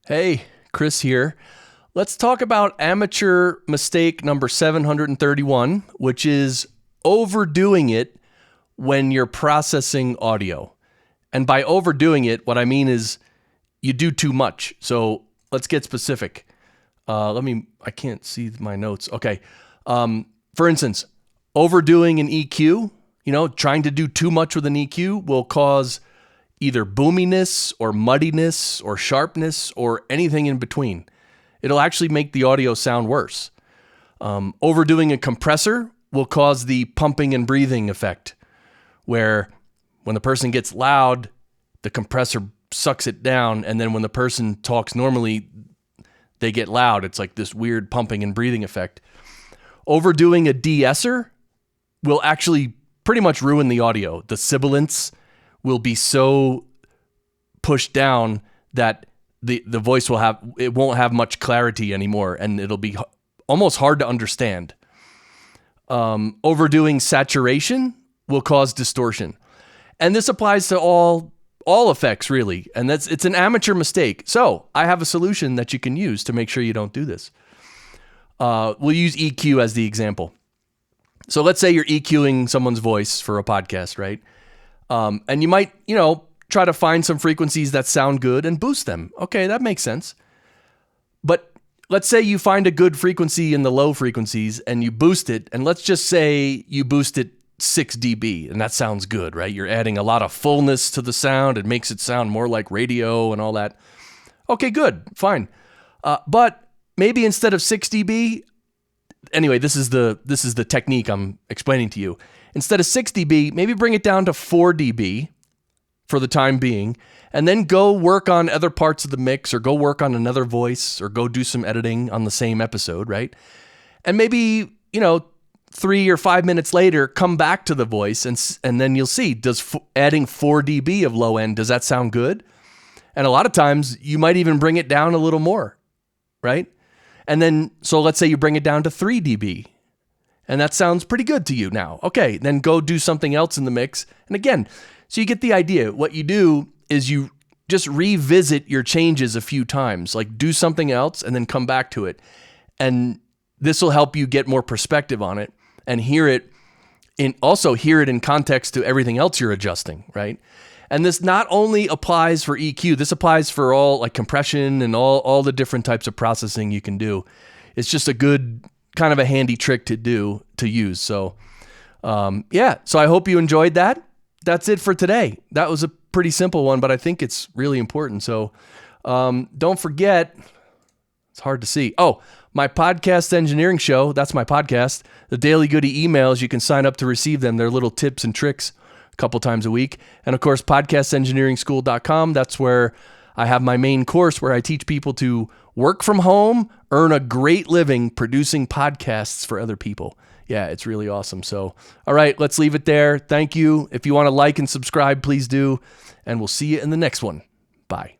Hey, Chris here. Let's talk about amateur mistake number 731, which is overdoing it when you're processing audio. And by overdoing it, what I mean is you do too much. So let's get specific. I can't see my notes. Okay. For instance, overdoing an EQ, trying to do too much with an EQ will cause either boominess or muddiness or sharpness or anything in between. It'll actually make the audio sound worse. Overdoing a compressor will cause the pumping and breathing effect, where when the person gets loud, the compressor sucks it down, and then when the person talks normally, they get loud. It's like this weird pumping and breathing effect. Overdoing a de-esser will actually pretty much ruin the audio. The sibilance will be so pushed down that the voice won't have much clarity anymore, and it'll be almost hard to understand. Overdoing saturation will cause distortion. And this applies to all effects, really. And it's an amateur mistake. So I have a solution that you can use to make sure you don't do this. We'll use EQ as the example. So let's say you're EQing someone's voice for a podcast, right? And you might, try to find some frequencies that sound good and boost them. Okay, that makes sense. But let's say you find a good frequency in the low frequencies and you boost it. And let's just say you boost it 6 dB, and that sounds good, right? You're adding a lot of fullness to the sound. It makes it sound more like radio and all that. Okay, good, fine. But maybe instead of 6 dB, anyway, this is the technique I'm explaining to you. Instead of 6 dB, maybe bring it down to 4 dB for the time being, and then go work on other parts of the mix, or go work on another voice, or go do some editing on the same episode, right? And maybe, 3 or 5 minutes later, come back to the voice, and then you'll see, does adding 4 dB of low end, does that sound good? And a lot of times, you might even bring it down a little more, right? And then, so let's say you bring it down to 3 dB, and that sounds pretty good to you now. Okay, then go do something else in the mix. And again, so you get the idea. What you do is you just revisit your changes a few times, like do something else and then come back to it. And this will help you get more perspective on it and hear it in context to everything else you're adjusting, right? And this not only applies for EQ, this applies for all like compression and all the different types of processing you can do. It's just a good kind of a handy trick to use. So so I hope you enjoyed that. That's it for today. That was a pretty simple one, but I think it's really important. So don't forget, it's hard to see. Oh, my podcast engineering show, that's my podcast. The Daily Goody emails, you can sign up to receive them. They're little tips and tricks a couple times a week. And of course, podcastengineeringschool.com. That's where I have my main course where I teach people to work from home, earn a great living producing podcasts for other people. Yeah, it's really awesome. So, all right, let's leave it there. Thank you. If you want to like and subscribe, please do. And we'll see you in the next one. Bye.